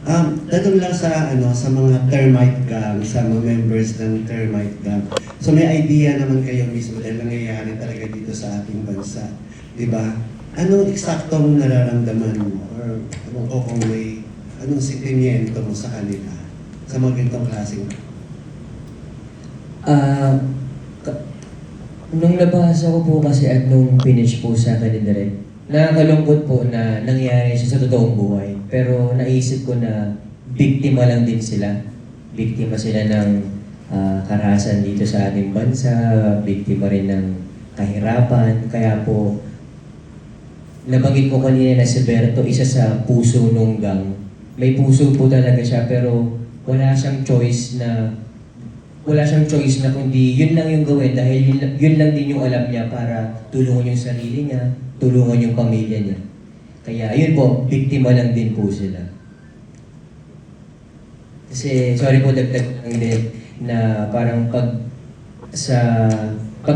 Tanong lang sa sa mga termite gang, sa mga members ng termite gang. So may idea naman kayo mismo dahil nangyayari talaga dito sa ating bansa, di ba? Anong eksaktong nararamdaman mo or kung may anong sentimiento mo sa kanila sa mga ganitong klaseng? Ah, nung nabasa ko po kasi at nung finish po sa akin ni Direk, nakakalungkot po na nangyari siya sa totoong buhay. Pero naisip ko na biktima lang din sila. Biktima sila ng karahasan dito sa ating bansa, biktima rin ng kahirapan. Kaya po, nabanggit ko kanina na si Berto, isa sa puso nung gang. May puso po talaga siya pero wala siyang choice na kundi yun lang yung gawin dahil yun lang din yung alam niya para tulungan yung sarili niya, tulungan yung pamilya niya. Kaya ayun po, biktima lang din po sila. Kasi, sorry po, dagdag lang din na parang pag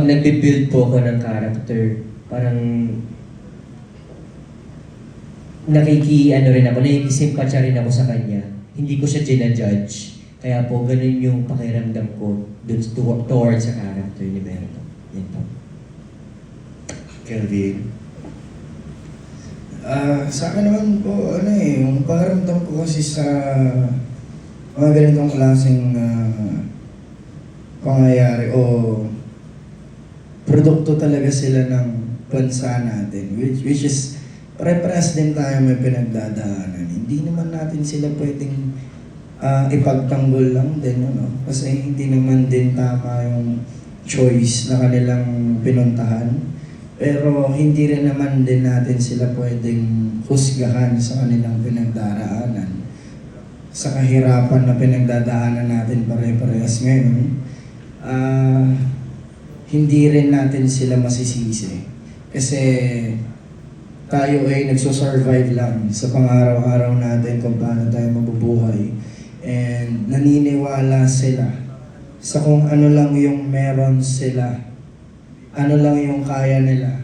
nagbe-build po ako ng character, parang nakikisimpatya rin ako sa kanya. Hindi ko siya ginajudge. Kaya po, ganun yung pakiramdam ko dun towards sa character ni Berto. Yan po. Kelvin? Sa akin naman po, yung pakiramdam ko kasi sa mga ganitong klaseng pangyayari o produkto talaga sila ng bansa natin, which is pare-pares din tayo may pinagdadaanan. Hindi naman natin sila pwedeng ipagtanggol lang din, kasi hindi naman din tama yung choice na kanilang pinuntahan. Pero hindi rin naman din natin sila pwedeng husgahan sa kanilang pinagdaraanan. Sa kahirapan na pinagdadaanan natin pare-parehas ngayon, hindi rin natin sila masisisi. Kasi tayo ay nagsosurvive lang sa pang-araw-araw natin kung paano tayo mabubuhay. And naniniwala sila sa kung ano lang yung meron sila, ano lang yung kaya nila,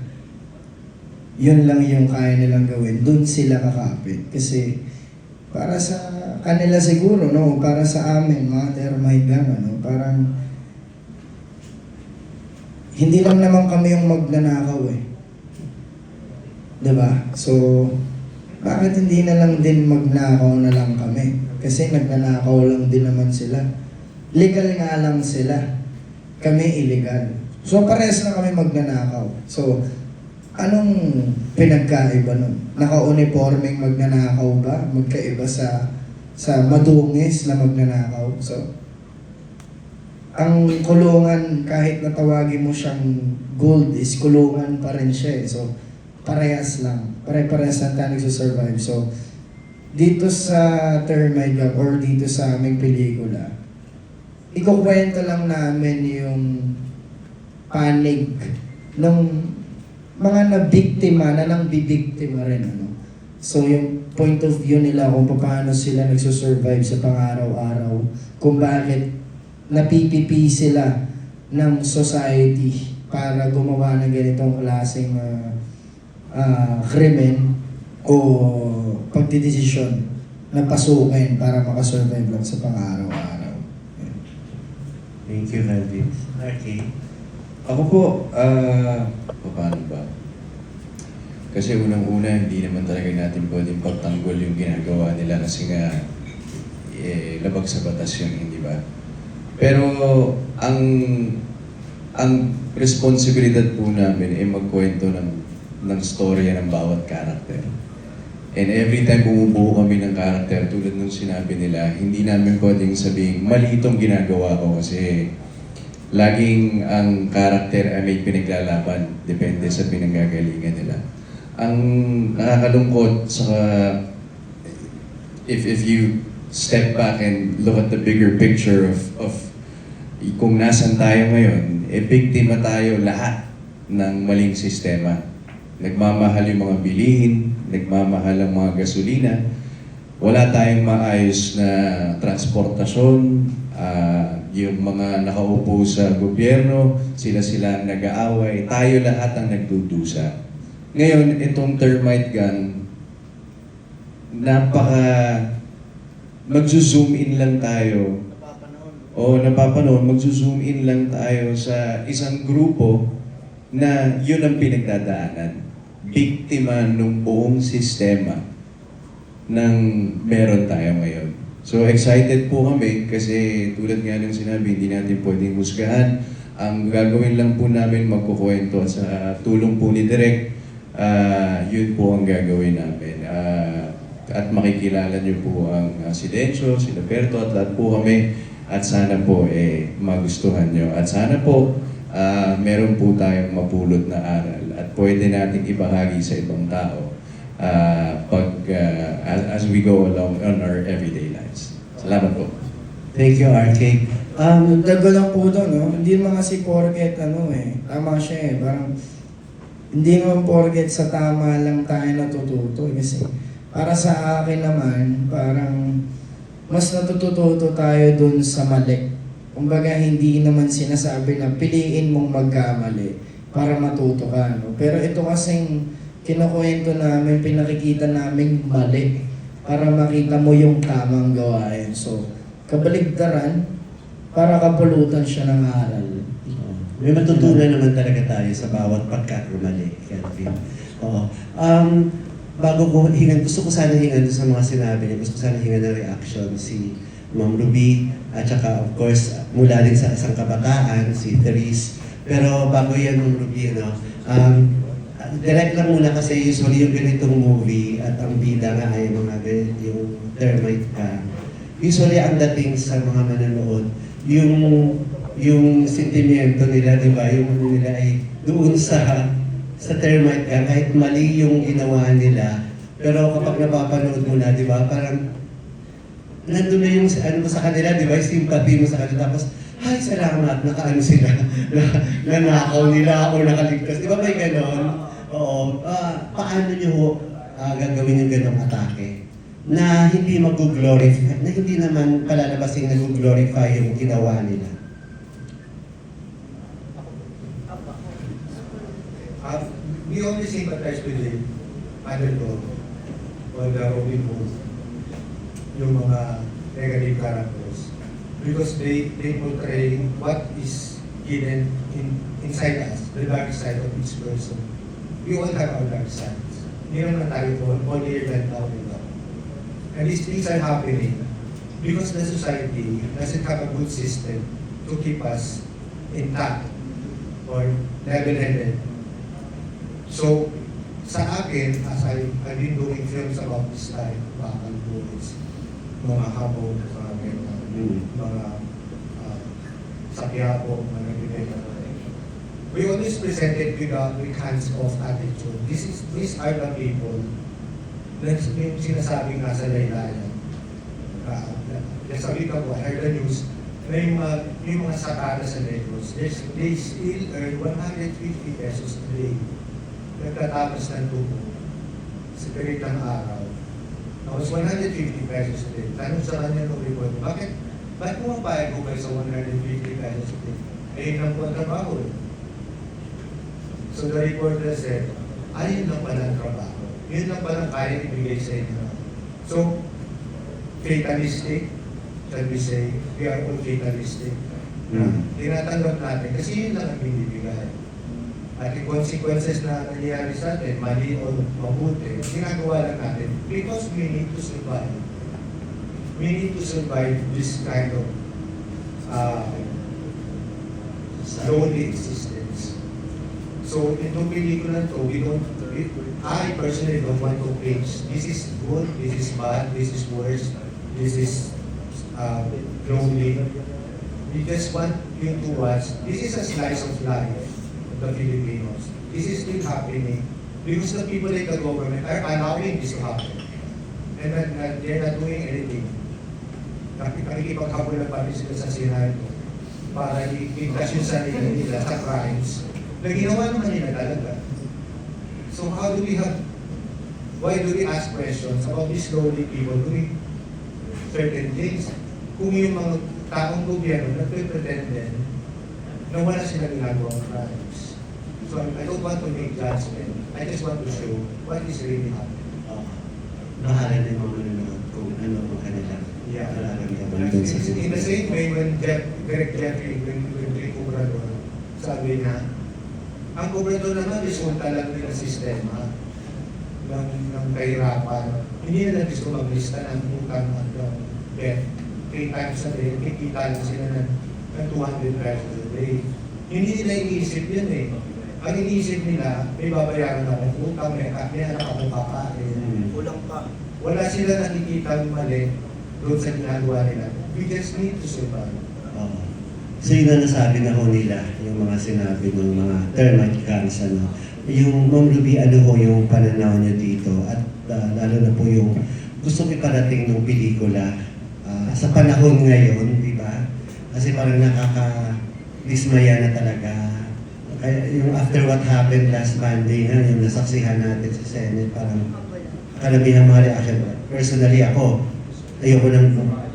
yun lang yung kaya nilang gawin, dun sila kakapit. Kasi para sa kanila siguro, para sa amin, mga termite gang, parang hindi lang naman kami yung magnanakaw eh. Diba? So, bakit hindi na lang din magnakaw na lang kami? Kasi nagnanakaw lang din naman sila. Legal nga lang sila. Kami illegal. So, parehas na kami magnanakaw. So, anong pinagkaiba nun? Naka-uniforming magnanakaw ba? Magkaiba sa madungis na magnanakaw? So, ang kulungan, kahit natawagin mo siyang gold, is kulungan pa rin siya eh. So, parehas lang. Pare-parehas lang tayo nagsusurvive. So, dito sa termite gang or dito sa aming pelikula, ikukwento lang namin yung panig ng mga nabiktima na nang bibiktima rin. So yung point of view nila kung paano sila nagsusurvive sa pang-araw-araw, kung bakit napipipi sila ng society para gumawa ng ganitong klaseng krimen o pagdidesisyon na pasukin para makasurvive lang sa pang-araw-araw. Thank you, Kelvin. Okay. Ako po, paano ba? Kasi unang-una, hindi naman talaga natin pwedeng pagtanggol yung ginagawa nila kasi nga labag sa batas yun, hindi ba? Pero ang responsibilidad po namin ay magkwento ng storya ng bawat karakter. And every time bumubuo kami ng karakter, tulad nung sinabi nila, hindi namin pwedeng sabihin, mali itong ginagawa ko kasi laging ang karakter ay may pinaglalaban, depende sa pinanggagalingan nila. Ang nakakalungkot sa if you step back and look at the bigger picture of kung nasan tayo ngayon, biktima tayo lahat ng maling sistema. Nagmamahal yung mga bilihin, nagmamahal ang mga gasolina, wala tayong maayos na transportasyon, yung mga nakaupo sa gobyerno, sila ang nag-aaway, tayo lahat ang nagdudusa. Ngayon, itong termite gun, magzo-zoom in lang tayo. O napapanood, magzo-zoom in lang tayo sa isang grupo na yun ang pinagdadaanan. Biktima ng buong sistema ng meron tayo ngayon. So excited po kami kasi tulad nga ng sinabi, hindi natin pwedeng husgahan. Ang gagawin lang po namin magkukwento at sa tulong po ni Direk, yun po ang gagawin namin. At makikilala niyo po ang Silencio, si Roberto at lahat po kami. At sana po magustuhan niyo. At sana po meron po tayong mapulot na aral at pwede nating ibahagi sa ibang tao as we go along on our everyday lives. Salamat po. Thank you, RK. Dago lang po doon, no? Hindi naman kasi porket tama siya parang hindi naman porket sa tama lang tayo natututo kasi para sa akin naman, parang mas natututo tayo dun sa mali. Kumbaga hindi naman sinasabi na piliin mong magkamali para matuto ka, no? Pero ito kasing kinukwento namin, pinakikita namin mali para makita mo yung tamang gawain. So, kabaligtaran, para kapulutan siya ng aral. May matutunan naman talaga tayo sa bawat pagkakamali, Kelvin. Oo. Bago ko hingan, gusto ko sana hingan sa mga sinabi niya, gusto ko sana hingan ng reaction si Ma'am Ruby, at saka of course, mula din sa isang kabataan, si Therese. Pero bago yan, Ma'am Ruby, direct lang muna kasi usually yung ganitong movie at ang bida nga ay yung termite ka. Usually ang dating sa mga manonood, yung sentimiento nila, di ba, yung ano nila ay doon sa termite ka, kahit mali yung ginawa nila, pero kapag napapanood mo na, di ba, parang nandun na yung ano mo sa kanila, di ba, yung sympathy mo sa kanila, tapos, ay, salamat, nakaano sila, nanakaw nila o nakaligtas. Di ba may ganon? Oo. Paano nyo gagawin yung ganong atake? Na hindi mag-glorify, na hindi naman palalabasin nag-glorify yung ginawa nila. We only sympathize with the underdog or the Robin Hood, yung mga negative characters, because they portray what is hidden inside us, the dark side of each person. We all have our dark sides. Hindi naman tayo all year than out and out. And these things are happening because the society doesn't have a good system to keep us intact or level-headed. So, sa akin, as I've been doing films about this time, bakal bullets, mga habog, mga sakyapo, mga nabibenta. We always presented with hands-off attitude. These are the people na yung sinasabi nga sa laylayan. Sabi ka po, I heard the news, na yung mga sakada sa Negros, they still earn 150 pesos a day. Nagtatapos ng tubo sa pilit ng araw. Tapos 150 pesos a day. Tanong sa kanya nung report, bakit pumapayag ko kayo sa 150 pesos a day? Eh, yun ang po ang trabaho. So the reporter said, ayun lang pala ang trabaho. Yun lang pala kaya ibigay sa inyo. So, fatalistic, shall we say, we are all fatalistic. Tinatanggap natin kasi yun lang ang binibigay. At yung consequences na nangyayari sa atin, mali o mabuti, ginagawa lang natin because we need to survive. We need to survive this kind of lonely existence. So, itong pelikula to, I personally don't want to preach, this is good, this is bad, this is worse, this is lonely. We just want you to watch, this is a slice of life of the Filipinos. This is still happening because the people in the government are allowing this to happen. And they're not doing anything. Nakikipaghabol na pa rin sila sa Senado para i-crash yung sarili nila sa crimes na ginawa naman nila talaga. So how do we have, why do we ask questions about these lonely people doing certain things? Kung yung mga taong gobyerno nagpe-pretend din na wala sila ginagawang crimes. So I don't want to make judgment. I just want to show what is really happening. Bahala na yung mga nanonood kung ano ang kanila. Yeah. sa In the same way, when Direct Jeffrey, when Rick Obrador, sabi na, ang Obrador naman, resulta lang din ang sistema ng kahirapan. Hindi na gusto maglista ng utang at ng debt. 3 times a day, kikita na sila ng 200 pesos a day. Hindi nila iniisip yun eh. Ang iniisip nila, may babayaran akong utang, may anak akong kakain. Kulang pa. Wala sila nakikita mali doon sa ginagawa nila. We just need to survive. Oo. So yun na nasabi na ho nila, yung mga sinabi ng mga termite gangs, ano. Yung Ma'am Ruby, ano ho yung pananaw niyo dito? At lalo na po yung gusto ko iparating ng pelikula sa panahon ngayon, di ba? Kasi parang nakaka-dismaya na talaga. Kaya yung after what happened last Monday, yung nasaksihan natin sa Senate, parang karamihan mga reaction. Personally ako,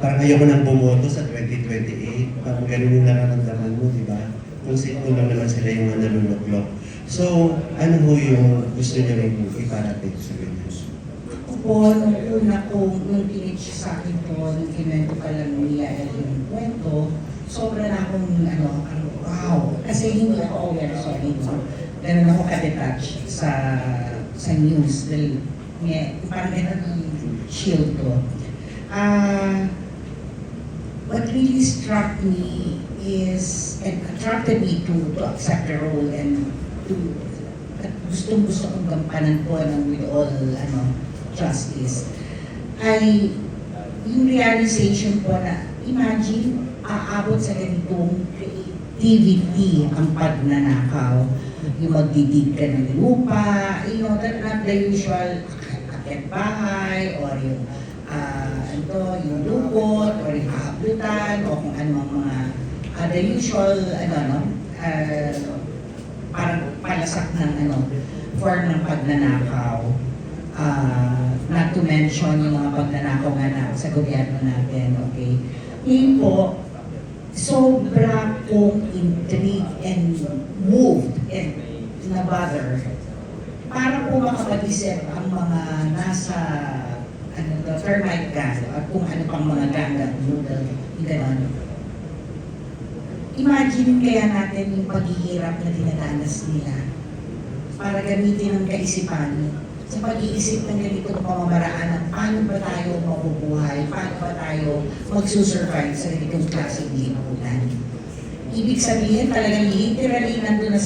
parang ayoko nang bumoto sa 2028. Parang ganun yung nararamdaman mo, di ba? Kung sino lang naman sila yung mga naluluklok. So, ano ho yung gusto niyo rin iparating sa ganyan? Po, nung una nung pinitch sa akin po, nung kinwento ka lang niya yung kwento, sobra na akong, wow. Kasi hindi ako aware, sorry, ganun ako ka-detach sa news. Dahil, parang ganun ang shield ko. What really struck me is, and attracted me to accept the role and to, at gustong-gusto kong gampanan po with all, justice, ay yung realization po na imagine aabot sa ganitong creativity ang pagnanakaw, yung magdidig ka ng lupa, not the usual akit bahay or yung yung lupot or yung hahablutan o kung anong mga the usual parang palasak ng form ng pagnanakaw. Not to mention yung mga pagnanakaw nga sa gobyerno natin, okay? Yun po, sobra kong intrigued and moved and na-bother para po makapag-isip ang mga nasa termite gang at kung ano pang mga gang at noodle, gano'n. Imagine kaya natin yung paghihirap na dinadanas nila para gamitin ang kaisipan sa pag-iisip ng ganitong pamamaraan ng paano ba tayo mabubuhay, paano ba tayo magsusurvive sa ganitong klaseng lipunan. Ibig sabihin talagang literally nandun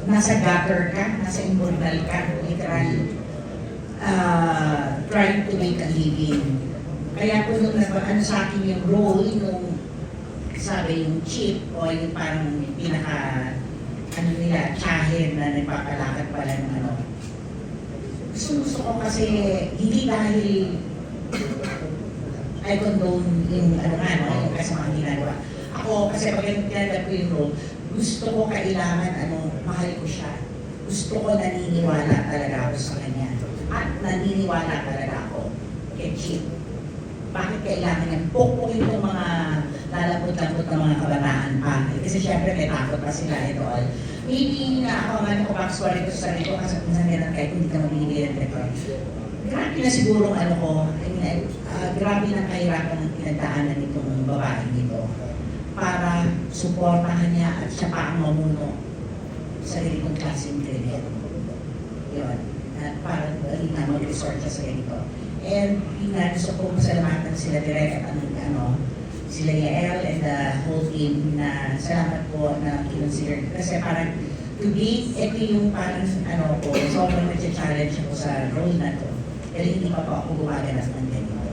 nasa gutter ka, nasa immortal ka, literally trying to make a living. Kaya po nung sa akin yung role, nung sabi yung chief o yung parang pinaka nila, tsahin na nagpapalakad pala ng gusto ko kasi hindi dahil I condone yung yung kasamang ginagawa. Ako kasi pag tinanggap ko yung role, gusto ko kailangan mahal ko siya. Gusto ko naniniwala talaga ako sa kanya. At naniniwala talaga ako kay Chief. Bakit kailangan yan? Pukpukin itong mga lalapot-lapot ng mga kabataan pa. Kasi syempre may takot pa sila ito all. Maybe nga ako ko backstory ko sa sarili ko kasi minsan meron kahit hindi ka mabibigay ng record. Grabe na siguro grabe na kahirapan ng pinagdaanan nitong babae nito para suportahan niya at siya pa ang mamuno sa ganitong klaseng krimen. Yun. At para na mag-resort siya sa ganito. And yun nga, gusto ko masalamatan sila direct at sila Yael and the whole team na salamat po na kinonsider. Kasi parang today, ito yung parang sobrang nag-challenge ako sa role na to. Pero hindi pa po ako gumaganap ng ganito.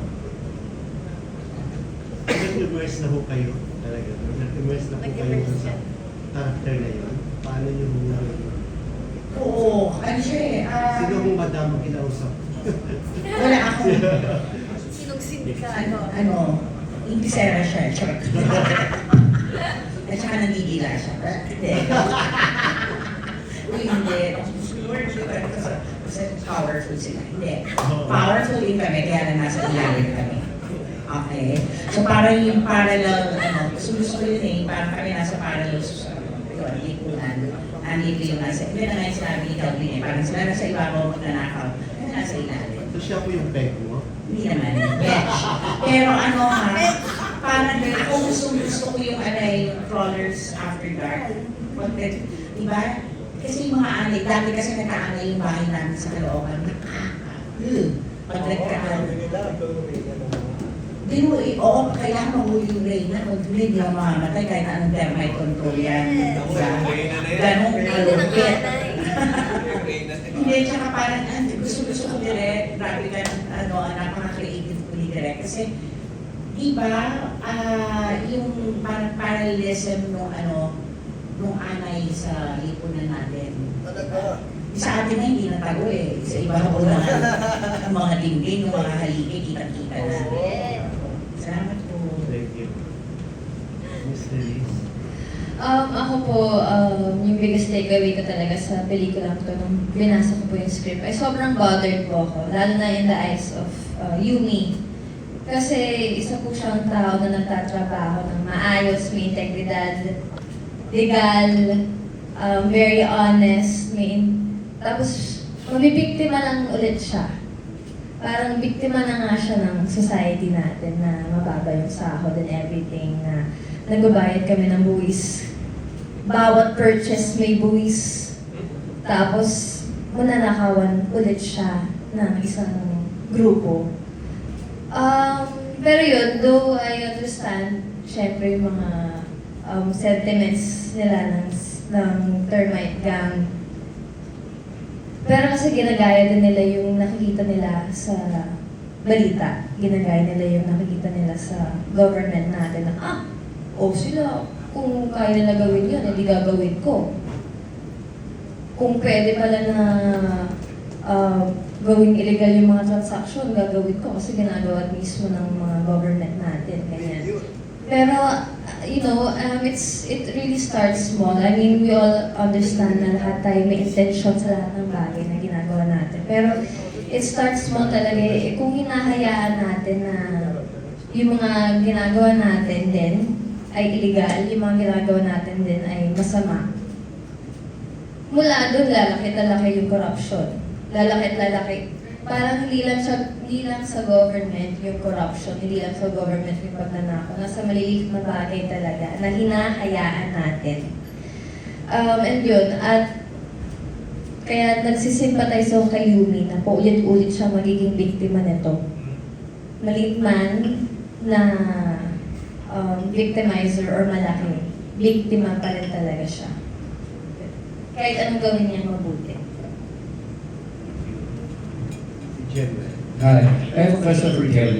Nag-immerse na po kayo talaga? Nag-immerse na po kayo sa character na yun? Paano yung Oo, siya eh. sino kung madama kinausap? Wala ako. Sinong sindika? Intisera siya, short. At saka nagigila siya. Hindi. Uy, hindi. Kasi powerful sila. Hindi. Powerful din kami, kaya na nasa ilalim kami. Okay? So parang yung parallel, gusto ko yun eh, parang kami nasa parallel sa lipunan. Andito yung nasa, hindi na nga yung sinabi ni Calvin eh, parang sila nasa ibabaw magnanakaw, kami nasa ilalim. So siya po yung peg mo? Hindi naman, bitch. Pero parang ako gusto ko yung yung crawlers after dark. Diba? Kasi yung mga anay, dati kasi nagkaanay yung bahay namin sa Caloocan. Pag nagkaanay. Di mo, oo, kaya mahuli yung Reyna. Kung hindi ako mamamatay, kahit anong termite control yan. Diba? Ganong kalupit. Hindi, tsaka parang gusto ko direct, grabe ka, napaka-creative ko ni direct. Kasi, diba, yung parang parallelism nung anay sa lipunan natin. Sa atin na hindi natago eh. Sa iba ko na mga dingding, yung mga haligi, kita-kita na. Salamat po. Thank you. Miss Denise. Ako po, yung biggest takeaway ko talaga sa pelikulang to, nung binasa ko po yung script, ay sobrang bothered po ako, lalo na in the eyes of Yumi. Kasi isa po siyang tao na nagtatrabaho ng maayos, may integridad, legal, very honest, tapos mabibiktima lang ulit siya. Parang biktima na nga siya ng society natin na mababa yung sahod and everything, na nagbabayad kami ng buwis. Bawat purchase may buwis. Tapos, mananakawan ulit siya ng isang grupo. Pero yun, though I understand, syempre yung mga sentiments nila ng termite gang. Pero kasi ginagaya din nila yung nakikita nila sa balita. Ginagaya nila yung nakikita nila sa government natin na, sila, kung kaya nila gawin yun, hindi gagawin ko. Kung pwede pala na gawing illegal yung mga transaction, gagawin ko kasi ginagawa mismo ng mga government natin. Ganyan. Pero, it really starts small. I mean, we all understand na lahat tayo may intention sa lahat ng bagay na ginagawa natin. Pero, it starts small talaga. Kung hinahayaan natin na yung mga ginagawa natin din ay illegal, yung mga ginagawa natin din ay masama, mula doon lalaki yung corruption. Lalaki. Parang hindi lang sa government yung corruption, hindi lang sa government yung pagnanakaw. Nasa maliliit na bagay talaga na hinahayaan natin. And yun, at kaya nagsisimpatize ako kay Yumi na paulit-ulit siya magiging biktima nito. Maliit man na victimizer or malaki, biktima pa rin talaga siya. Kahit anong gawin niya mabuti. Jen. Hi, I have a question for Kelly.